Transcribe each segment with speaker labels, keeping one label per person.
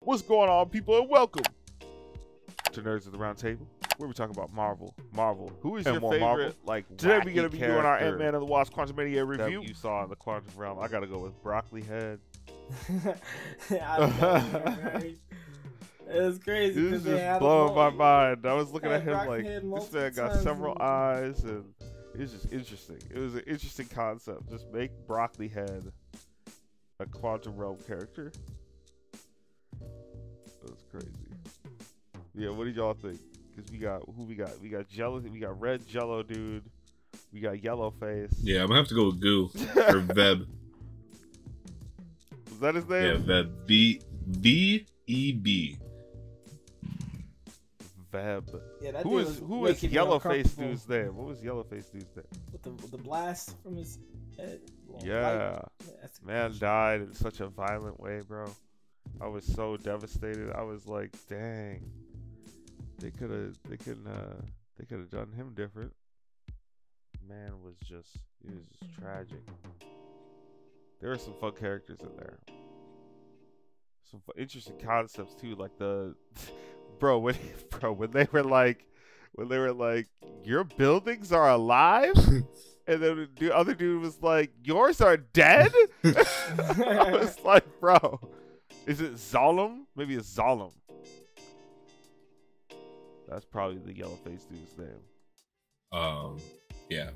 Speaker 1: What's going on, people, and welcome to Nerds at the Round Table, where we talk about Marvel. Who is your favorite,
Speaker 2: Marvel?
Speaker 1: like,
Speaker 2: Today
Speaker 1: wacky
Speaker 2: we're gonna be doing our
Speaker 1: character
Speaker 2: Ant-Man and the Wasp QUANTUMANIA review.
Speaker 1: that you saw in the quantum realm? I gotta go with Broccoli Head.
Speaker 3: I know, right? It was crazy.
Speaker 1: This is
Speaker 3: 'cause they
Speaker 1: just
Speaker 3: had
Speaker 1: blowing my
Speaker 3: them
Speaker 1: mind. I was looking
Speaker 3: had
Speaker 1: at him
Speaker 3: Broccoli
Speaker 1: like,
Speaker 3: Head
Speaker 1: this
Speaker 3: multiple
Speaker 1: man got
Speaker 3: times
Speaker 1: several
Speaker 3: and-
Speaker 1: eyes, and it was just interesting. It was an interesting concept. Just make Broccoli Head a quantum realm character. That was crazy. Yeah, what did y'all think? Because we got who we got? We got Jello. We got Red Jello dude. We got Yellow Face.
Speaker 4: Yeah, I'm gonna have to go with Goo or Veb.
Speaker 1: Was that his name?
Speaker 4: Yeah, Veb. V-E-B.
Speaker 1: Veb.
Speaker 3: Yeah, that
Speaker 1: Who
Speaker 3: dude
Speaker 1: is
Speaker 3: was making me
Speaker 1: Yellow Face
Speaker 3: uncomfortable
Speaker 1: dude's name? What was Yellow Face dude's name?
Speaker 3: with the blast from his head.
Speaker 1: Yeah.
Speaker 3: That's
Speaker 1: Man died in such a violent way, bro. I was so devastated. I was like, dang. They could have done him different. Man was just tragic. There were some fun characters in there. Some interesting concepts too, like when they were like, your buildings are alive, and then the other dude was like, yours are dead. I was like, bro, is it Zalem? Maybe it's Zalem. That's probably the yellow face dude's name.
Speaker 4: Yeah.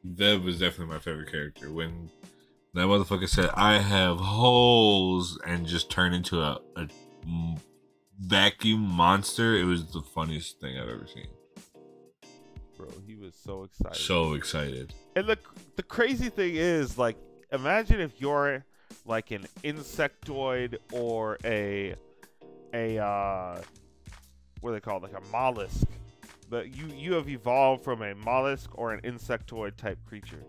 Speaker 4: Veb was definitely my favorite character. When that motherfucker said, I have holes, and just turned into a vacuum monster, it was the funniest thing I've ever seen.
Speaker 1: Bro, he was so excited.
Speaker 4: So excited.
Speaker 1: And the crazy thing is, like, imagine if you're like an insectoid or a what are they called, like a mollusk. But you have evolved from a mollusk or an insectoid type creature.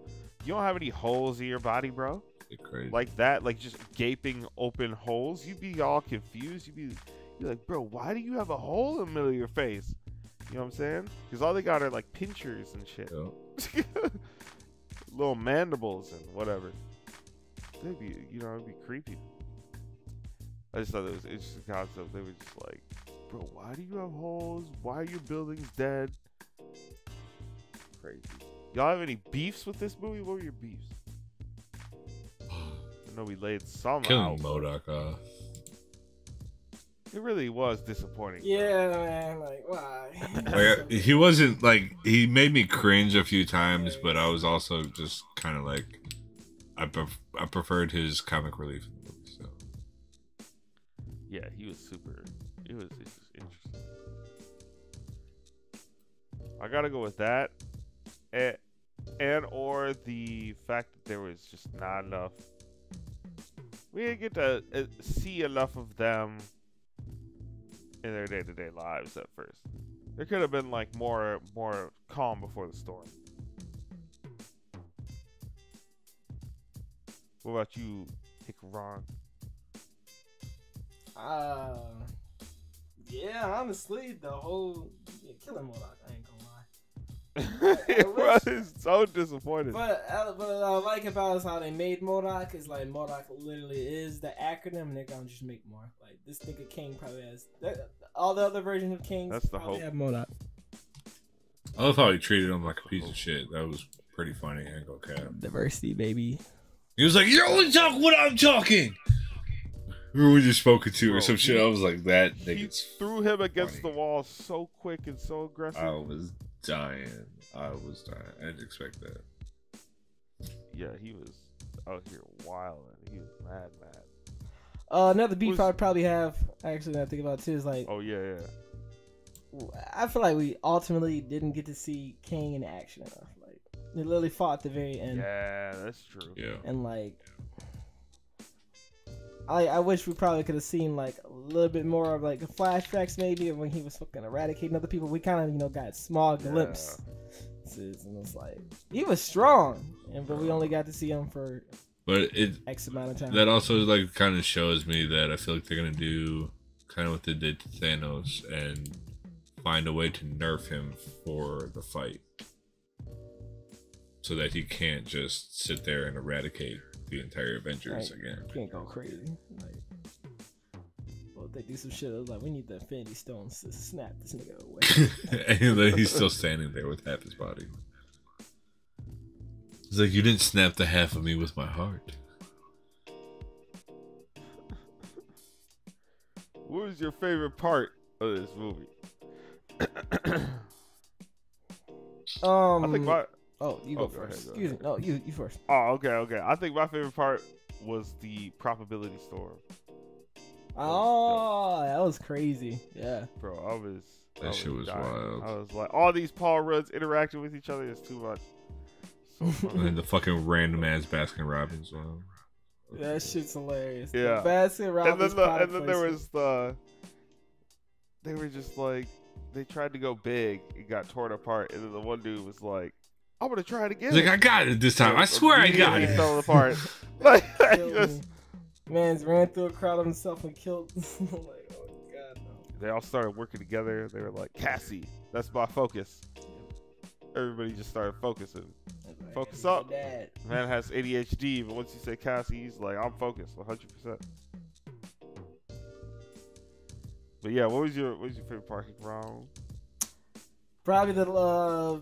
Speaker 1: You don't have any holes in your body, bro.
Speaker 4: It's crazy.
Speaker 1: Like that, like just gaping open holes. You'd be all confused. You're like, bro, why do you have a hole in the middle of your face? You know what I'm saying? Because all they got are like pinchers and shit.
Speaker 4: Yeah.
Speaker 1: Little mandibles and whatever. They'd be, it'd be creepy. I just thought it was an interesting concept. They were just like, bro, why do you have holes? Why are your buildings dead? Crazy. Y'all have any beefs with this movie? What were your beefs? I know we laid some
Speaker 4: Killing
Speaker 1: out.
Speaker 4: MODOK off.
Speaker 1: It really was disappointing.
Speaker 3: Yeah, man. Like, why?
Speaker 4: Like, he wasn't like, he made me cringe a few times, but I was also just kind of like, I preferred his comic relief in the movie. So
Speaker 1: Yeah, he was super. It was just interesting. I gotta go with that, and or the fact that there was just not enough. We didn't get to see enough of them in their day-to-day lives at first. There could have been like more calm before the storm. What about you, Hikaron?
Speaker 3: Yeah, honestly, the whole killing MODOK, I ain't gonna lie.
Speaker 1: It was so disappointed.
Speaker 3: But what I like about is how they made MODOK is like MODOK literally is the acronym, and they're gonna just make more. Like this nigga King probably has all the other versions of Kings.
Speaker 1: That's the
Speaker 3: probably
Speaker 1: hope.
Speaker 3: have MODOK.
Speaker 4: I love how he treated him like a piece of shit. That was pretty funny. I ain't gonna cap.
Speaker 3: Diversity, baby.
Speaker 4: He was like, "You only talk when I'm talking." Who were you spoken to or some shit? I was like, that
Speaker 1: He
Speaker 4: nigga's
Speaker 1: threw him against
Speaker 4: funny.
Speaker 1: the wall so quick and so aggressive.
Speaker 4: I was dying. I didn't expect that.
Speaker 1: Yeah, he was out here wilding. He was mad.
Speaker 3: Another beef
Speaker 1: Was-
Speaker 3: I'd probably have, actually, that I think about too, is like,
Speaker 1: Oh yeah.
Speaker 3: I feel like we ultimately didn't get to see King in action enough. Like, they literally fought at the very end.
Speaker 1: Yeah, that's true.
Speaker 4: Yeah.
Speaker 3: And like, I wish we probably could have seen like a little bit more of like flashbacks maybe of when he was fucking eradicating other people. We kind of got small glimpses, and it's like he was strong, but we only got to see him for
Speaker 4: But
Speaker 3: X amount of time.
Speaker 4: that also like kind of shows me that I feel like they're gonna do kind of what they did to Thanos and find a way to nerf him for the fight, so that he can't just sit there and eradicate the entire Avengers again.
Speaker 3: Can't go crazy. Like, well, they do some shit. I was like, we need the Infinity Stones to snap this nigga away.
Speaker 4: And then he's still standing there with half his body. He's like, you didn't snap the half of me with my heart.
Speaker 1: What was your favorite part of this movie? I think my.
Speaker 3: Oh, you go
Speaker 1: Oh,
Speaker 3: first.
Speaker 1: go
Speaker 3: Excuse
Speaker 1: ahead.
Speaker 3: me. No, you first.
Speaker 1: Oh, okay. I think my favorite part was the probability storm.
Speaker 3: Oh, that was crazy. Yeah.
Speaker 1: Bro, I was.
Speaker 4: That shit was
Speaker 1: dying.
Speaker 4: wild.
Speaker 1: I was like, all these Paul Rudds interacting with each other is too much. So
Speaker 4: And
Speaker 1: funny.
Speaker 4: then the fucking random ass Baskin Robbins one.
Speaker 3: That shit's hilarious.
Speaker 1: Yeah.
Speaker 3: The Baskin Robbins
Speaker 1: and then there
Speaker 3: place.
Speaker 1: was the. They were just like, they tried to go big. It got torn apart, and then the one dude was like, "I'm gonna try it again."
Speaker 4: He's like, I got it this time. I swear I got
Speaker 1: Immediately
Speaker 4: it.
Speaker 1: fell apart. Like,
Speaker 3: Killed
Speaker 1: just,
Speaker 3: me. Man's ran through a crowd of himself and killed. I'm like, oh god, no.
Speaker 1: they all started working together. They were like, "Cassie, that's my focus." Everybody just started focusing.
Speaker 3: Like,
Speaker 1: Focus
Speaker 3: my
Speaker 1: up.
Speaker 3: dad.
Speaker 1: Man has ADHD, but once you say Cassie, he's like, "I'm focused, 100%." But yeah, what was your favorite part, Brown?
Speaker 3: Probably the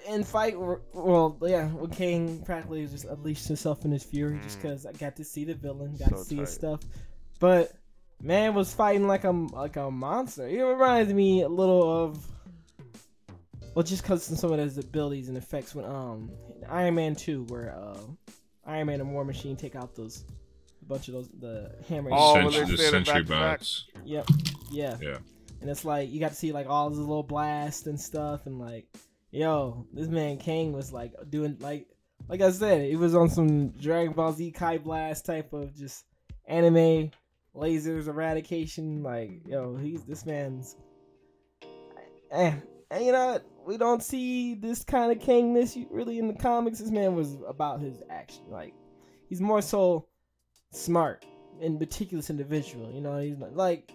Speaker 3: end fight. Well, yeah, when Kang practically just unleashed himself in his fury, just because I got to see the villain, got
Speaker 1: So
Speaker 3: to see his
Speaker 1: tight.
Speaker 3: stuff. But man was fighting like a monster. It reminds me a little of, well, just because of some of his abilities and effects when Iron Man 2, where Iron Man and War Machine take out a bunch of the hammer.
Speaker 1: Oh, when
Speaker 4: Sentry,
Speaker 1: they
Speaker 4: the
Speaker 1: stand
Speaker 4: sentry
Speaker 1: back to back.
Speaker 4: bots.
Speaker 3: Yep. Yeah.
Speaker 4: Yeah.
Speaker 3: And it's like you got to see like all this little blast and stuff, and like, yo, this man Kang was like doing like I said, it was on some Dragon Ball Z Kai Blast type of just anime lasers eradication. Like, yo, this man's. And you know what? We don't see this kind of Kangness really in the comics. This man was about his action. Like, he's more so smart and meticulous individual. You know, he's like,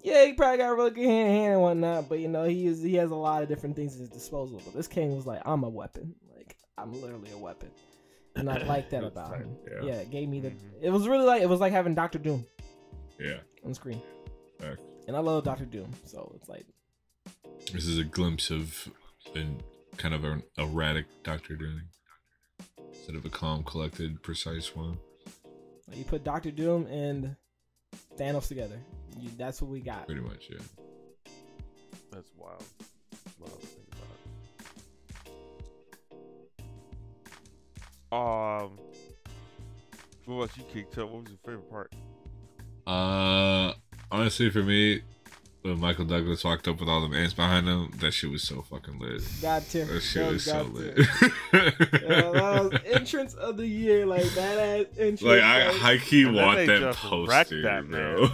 Speaker 3: yeah, he probably got a really good hand and whatnot, but you know, he has a lot of different things at his disposal. But this King was like, I'm a weapon. Like, I'm literally a weapon. And I like that about him.
Speaker 4: Yeah.
Speaker 3: Yeah, it gave me it was really like, it was like having Dr. Doom
Speaker 4: Yeah.
Speaker 3: on screen.
Speaker 4: Facts.
Speaker 3: And I love Dr. Doom, so it's like,
Speaker 4: This is a glimpse of kind of an erratic Dr. Doom instead of a calm, collected, precise one.
Speaker 3: you put Dr. Doom and Thanos together. That's what we got.
Speaker 4: Pretty much, yeah.
Speaker 1: That's wild. Wild to think about. What about you, King Tut? What was your favorite part?
Speaker 4: Honestly, for me, when Michael Douglas walked up with all them ants behind him, that shit was so fucking lit.
Speaker 3: Got to.
Speaker 4: That shit was so
Speaker 3: got
Speaker 4: lit.
Speaker 3: to. Yeah, that was entrance of the year, like that ass entrance.
Speaker 4: Like, I high key
Speaker 1: And then
Speaker 4: want
Speaker 1: they
Speaker 4: that
Speaker 1: just wrecked
Speaker 4: poster,
Speaker 1: that,
Speaker 4: bro.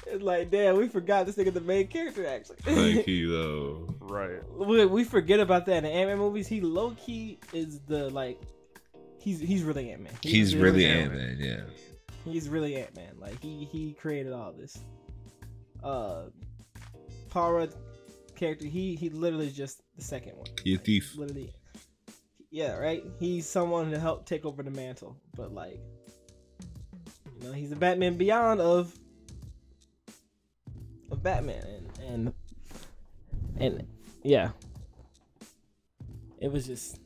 Speaker 3: It's like, damn, we forgot this nigga the main character actually.
Speaker 4: High key though.
Speaker 1: Right.
Speaker 3: we forget about that in Ant-Man movies. He low key is the like, he's really Ant-Man.
Speaker 4: He's really Ant-Man, yeah.
Speaker 3: He's really Ant-Man. Like he created all this. Paul Rudd character, he literally is just the second one.
Speaker 4: He a thief.
Speaker 3: Literally, yeah, right. He's someone to help take over the mantle, but like, you know, he's the Batman Beyond of Batman, and yeah, it was just.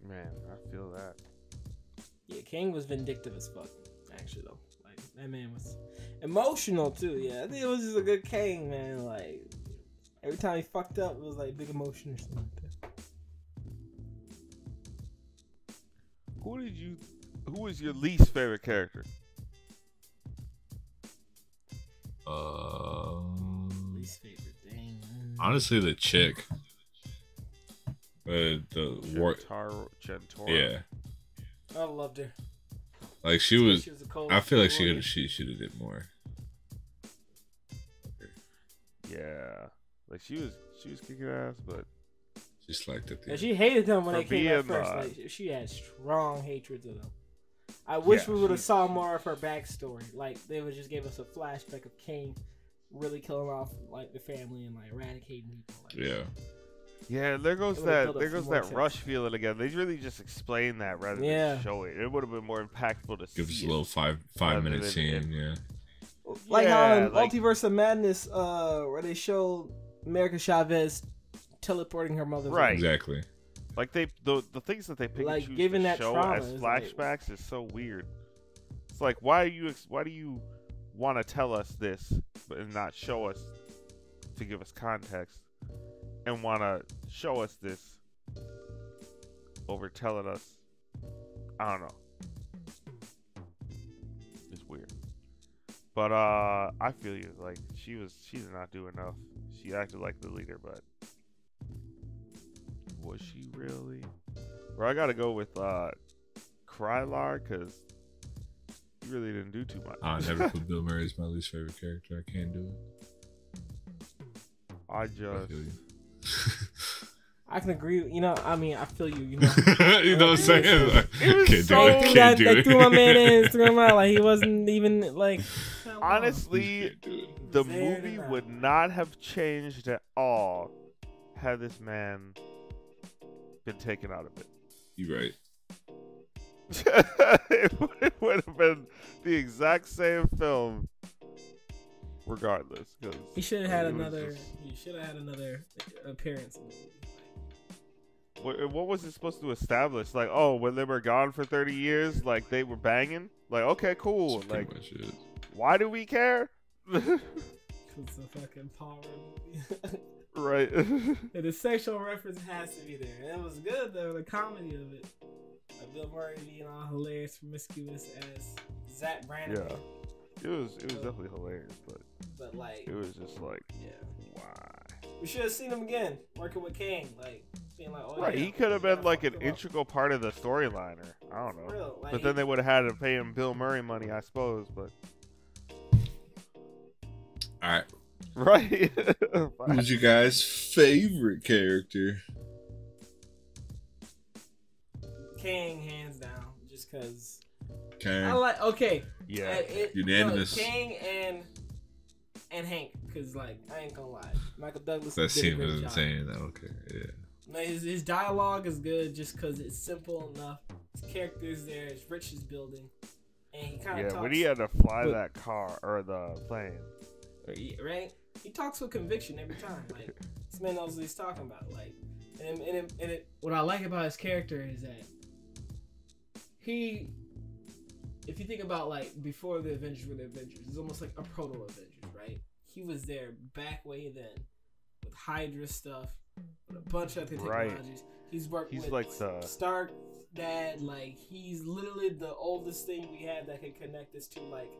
Speaker 1: Man, I feel that.
Speaker 3: Yeah, King was vindictive as fuck. Actually, though, like that man was emotional too. Yeah, I think it was just a good King, man. Like every time he fucked up, it was like big emotion or something like that.
Speaker 1: Who was your least favorite character?
Speaker 3: Least favorite thing.
Speaker 4: Honestly, the chick. The war.
Speaker 1: Gentora.
Speaker 4: Yeah.
Speaker 3: I loved her.
Speaker 4: Like she was.
Speaker 3: a cold
Speaker 4: I feel like she
Speaker 3: warrior.
Speaker 4: should have did more.
Speaker 1: Yeah. Like she was kicking ass, but
Speaker 4: She slacked at the
Speaker 3: Yeah,
Speaker 4: end.
Speaker 3: she hated them when
Speaker 1: For
Speaker 3: they came out
Speaker 1: being,
Speaker 3: first. Like she had strong hatred to them. I wish
Speaker 1: Yeah,
Speaker 3: we would have
Speaker 1: she-
Speaker 3: saw more of her backstory. Like they would just give us a flashback of Kane really killing off like the family and like eradicating people. Like,
Speaker 4: Yeah.
Speaker 1: Yeah, there goes
Speaker 3: It would've
Speaker 1: that
Speaker 3: built up
Speaker 1: there
Speaker 3: some
Speaker 1: goes
Speaker 3: more
Speaker 1: that
Speaker 3: tension.
Speaker 1: rush feeling again. They really just explain that rather than show it. It would have been more impactful to
Speaker 4: Give us
Speaker 1: see
Speaker 4: a little
Speaker 1: it.
Speaker 4: 5 minute scene. Yeah.
Speaker 3: Like how
Speaker 1: Yeah,
Speaker 3: in
Speaker 1: like-
Speaker 3: Multiverse of Madness, where they show America Chavez teleporting her mother.
Speaker 1: Right.
Speaker 4: Exactly.
Speaker 1: Like the things that they pick
Speaker 3: Like,
Speaker 1: and choose
Speaker 3: given
Speaker 1: to
Speaker 3: that
Speaker 1: show
Speaker 3: trauma
Speaker 1: as
Speaker 3: is like-
Speaker 1: flashbacks is so weird. It's like why do you want to tell us this and not show us to give us context, and want to show us this over telling us? I don't know. It's weird. But I feel you. Like she did not do enough. She acted like the leader, but was she really? Bro, I gotta go with Krylar because he really didn't do too much.
Speaker 4: I never put Bill Murray as my least favorite character. I can't do it.
Speaker 1: I
Speaker 4: I
Speaker 1: just
Speaker 4: feel you.
Speaker 3: I can agree. You know, I mean, I feel you. You know,
Speaker 4: You know what I'm saying? Like,
Speaker 1: it was
Speaker 4: can't
Speaker 1: so-
Speaker 4: do it.
Speaker 3: they
Speaker 4: Can't do
Speaker 3: they
Speaker 4: it.
Speaker 3: threw my man in, threw him out. Like he wasn't even like.
Speaker 1: honestly,
Speaker 4: Can't do it.
Speaker 1: the
Speaker 3: There
Speaker 1: movie
Speaker 3: now.
Speaker 1: would not have changed at all had this man been taken out of it.
Speaker 4: You right.
Speaker 1: It would have been the exact same film, regardless. 'Cause
Speaker 3: He should have had
Speaker 1: it was
Speaker 3: another.
Speaker 1: just-
Speaker 3: He should have had another appearance. In the movie.
Speaker 1: What was it supposed to establish? Like, oh, when they were gone for 30 years, like they were banging. Like, okay, cool.
Speaker 4: That's
Speaker 1: Like,
Speaker 4: pretty much it.
Speaker 1: why do we care?
Speaker 3: It's a fucking power movie.
Speaker 1: Right.
Speaker 3: And the sexual reference has to be there. And it was good though, the comedy of it. Like Bill Murray being all hilarious, promiscuous as Zach Brandon.
Speaker 1: Yeah. It was definitely hilarious, but
Speaker 3: like,
Speaker 1: it was just like,
Speaker 3: yeah.
Speaker 1: why?
Speaker 3: We should have seen him again, working with Kang, like being like, oh
Speaker 1: Right,
Speaker 3: yeah,
Speaker 1: he could have
Speaker 3: we
Speaker 1: been
Speaker 3: gotta
Speaker 1: like
Speaker 3: fuck
Speaker 1: an
Speaker 3: him up.
Speaker 1: integral part of the storyline, or I don't know.
Speaker 3: For real, like,
Speaker 1: But then they would have had to pay him Bill Murray money, I suppose. But
Speaker 4: All right.
Speaker 1: right,
Speaker 4: Who's your guys' favorite character?
Speaker 3: Kang hands down, just because
Speaker 4: Okay.
Speaker 3: I like. Okay,
Speaker 1: yeah,
Speaker 4: Unanimous.
Speaker 3: Kang and Hank, because like I ain't gonna lie, Michael Douglas.
Speaker 4: That
Speaker 3: did a
Speaker 4: scene
Speaker 3: great
Speaker 4: was
Speaker 3: job.
Speaker 4: insane. I don't care. Yeah.
Speaker 3: No, his dialogue is good just because it's simple enough. His character's there. It's Rich is building, and he kind of
Speaker 1: yeah.
Speaker 3: talks.
Speaker 1: When he had to fly
Speaker 3: but-
Speaker 1: that car or the plane,
Speaker 3: Right? He talks with conviction every time. Like this man knows what he's talking about. Like, and what I like about his character is that he, if you think about like before the Avengers were the Avengers, it's almost like a proto Avengers, right? He was there back way then with Hydra stuff, with a bunch of other
Speaker 1: Right.
Speaker 3: technologies. He's worked
Speaker 1: he's
Speaker 3: with
Speaker 1: like the
Speaker 3: Stark dad. Like he's literally the oldest thing we have that can connect us to like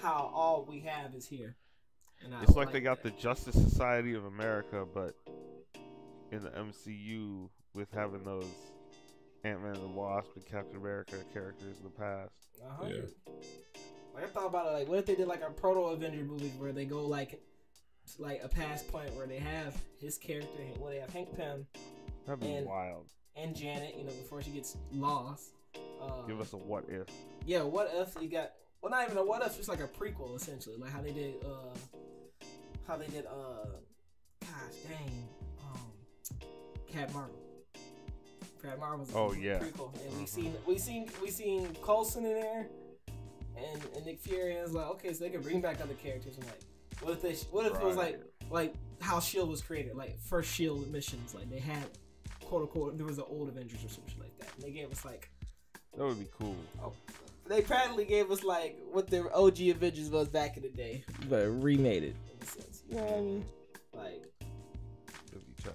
Speaker 3: how all we have is here. And I
Speaker 1: it's like they got
Speaker 3: that.
Speaker 1: the Justice Society of America, but in the MCU with having those Ant-Man and the Wasp and Captain America characters in the past.
Speaker 4: Yeah.
Speaker 3: Like I thought about it, like what if they did like a proto Avenger movie where they go like a past point where they have his character, where they have Hank Pym
Speaker 1: That'd be
Speaker 3: And-
Speaker 1: wild.
Speaker 3: and Janet, you know, before she gets lost.
Speaker 1: Give us a what if.
Speaker 3: Yeah, what if you got? Well, not even a what if, just like a prequel essentially, like how they did. Gosh dang, Captain Marvel. Captain Marvel's
Speaker 1: Oh,
Speaker 3: a
Speaker 1: yeah.
Speaker 3: prequel, and we seen Coulson in there, and Nick Fury, and it's like okay, so they could bring back other characters. And like, what if it was like how Shield was created, like first Shield missions, like they had quote unquote there was an old Avengers or something like that, and they gave us like.
Speaker 1: That would be cool.
Speaker 3: They practically gave us like what the OG Avengers was back in the day, but remade it in a sense. You know what I mean? Like
Speaker 1: That'd be tight.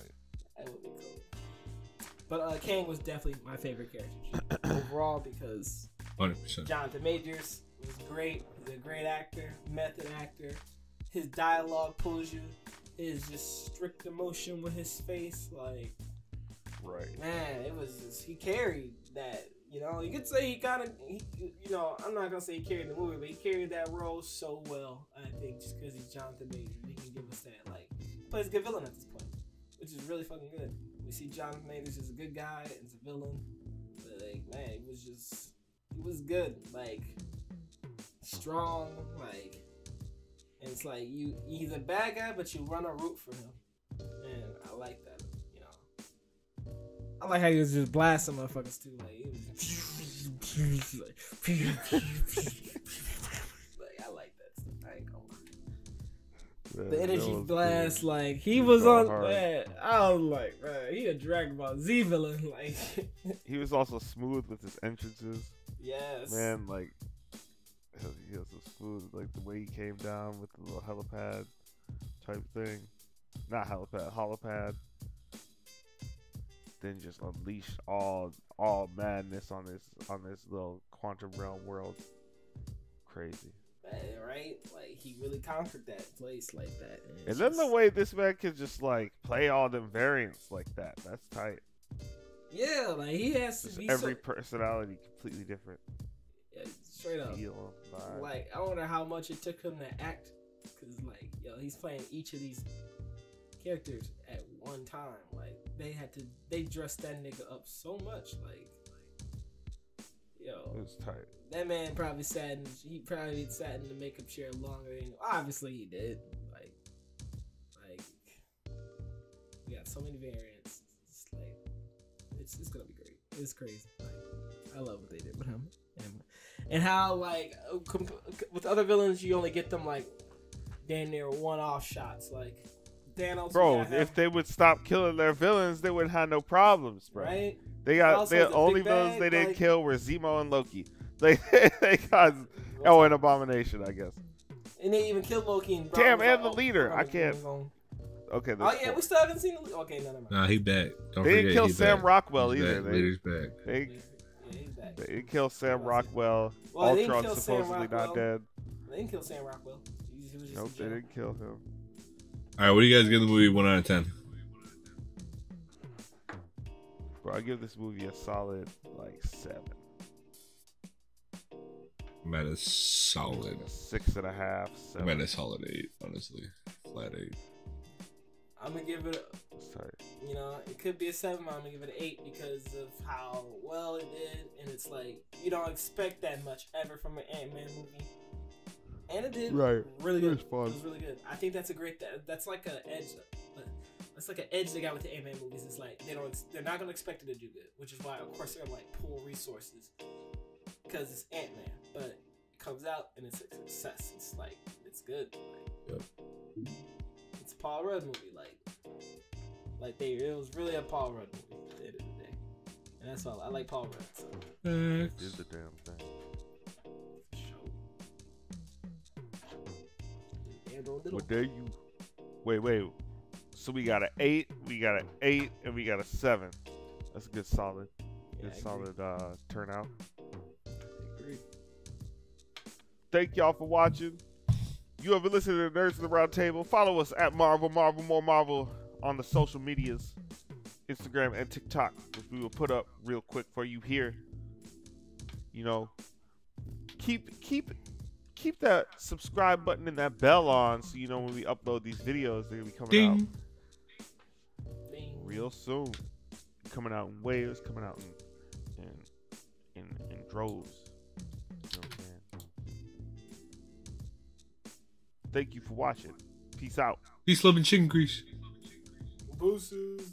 Speaker 3: that would be cool. But Kang was definitely my favorite character overall because
Speaker 4: 100%.
Speaker 3: Jonathan Majors was great. He's a great actor, method actor. His dialogue pulls you. His just strict emotion with his face, like
Speaker 1: Right.
Speaker 3: man, it was just he carried that. You know, you could say you know, I'm not gonna say he carried the movie, but he carried that role so well. I think just because he's Jonathan Majors, he can give us that. Like, he plays a good villain at this point, which is really fucking good. We see Jonathan Majors as a good guy and as a villain, but like, man, he was good, like strong, like, and it's like he's a bad guy, but you run a root for him, and I like that. You know, I like how he was just blasting motherfuckers too. Like, like I like that stuff. I ain't gonna lie. The energy blast, like he was on. Man, I was like, man, he a Dragon Ball Z villain. Like
Speaker 1: he was also smooth with his entrances.
Speaker 3: Yes.
Speaker 1: Man, like he was so smooth, like the way he came down with the little helipad type thing. Not helipad, holopad. Then just unleash all madness on this little quantum realm world. Crazy.
Speaker 3: Man, right? Like he really conquered that place like that.
Speaker 1: And then the way this man can just like play all them variants like that's tight.
Speaker 3: Yeah, like he has to
Speaker 1: just
Speaker 3: be
Speaker 1: every personality completely different.
Speaker 3: Yeah, straight up. Like I wonder how much it took him to act, cause like he's playing each of these characters at one time. Like they dressed that nigga up so much. Like
Speaker 1: it was tight.
Speaker 3: That man probably sat in the makeup chair longer than obviously he did. Like we got so many variants. It's like it's gonna be great. It's crazy. Like, I love what they did with him and how like with other villains you only get them like damn near one-off shots. Like Thanos,
Speaker 1: bro, if they would stop killing their villains, they wouldn't have no problems, bro.
Speaker 3: Right?
Speaker 1: The only villains they didn't kill were Zemo and Loki. They got and Abomination, I guess.
Speaker 3: And they even killed Loki. And
Speaker 1: damn, and the leader. I can't. Okay.
Speaker 3: Oh yeah, we still haven't seen the. Okay, no, never mind.
Speaker 4: Nah, he back.
Speaker 1: They didn't kill Sam Rockwell either.
Speaker 4: Leader's back.
Speaker 3: He's back.
Speaker 1: They didn't kill Sam Rockwell. Ultron's supposedly not dead.
Speaker 3: They didn't kill Sam Rockwell. He was just
Speaker 1: nope, they didn't kill him.
Speaker 4: All right, what do you guys give the movie 1 out of 10?
Speaker 1: Bro, I give this movie a solid like 7.
Speaker 4: I'm at a solid
Speaker 1: 6.5. 7.
Speaker 4: I'm at a solid 8, honestly, flat 8.
Speaker 3: I'm gonna give it.
Speaker 1: Sorry.
Speaker 3: It could be a 7. But I'm gonna give it an 8 because of how well it did, and it's like you don't expect that much ever from an Ant-Man movie. And it did really good. It was really good. I think that's a great. That's like an edge. That's like an edge they got with the Ant-Man movies. It's like they're not gonna expect it to do good, which is why of course they're gonna like pull resources because it's Ant-Man. But it comes out and it's a success. It's like it's good.
Speaker 4: Yep.
Speaker 3: It's a Paul Rudd movie. It was really a Paul Rudd movie at the end of the day. And that's all. I like Paul Rudd. So.
Speaker 1: Did the damn thing. Well, there you. Wait. So we got an 8, we got an 8, and we got a 7. That's a good solid. Good solid turnout.
Speaker 3: Agreed.
Speaker 1: Thank y'all for watching. You have been listening to Nerds in the Round Table. Follow us at Marvel More Marvel on the social medias, Instagram and TikTok, which we will put up real quick for you here. Keep that subscribe button and that bell on so you know when we upload these videos, they're gonna be coming out real soon. Coming out in waves, coming out in droves. You know what I'm saying? Thank you for watching. Peace out.
Speaker 4: Peace, love, and chicken grease.
Speaker 3: Boosters.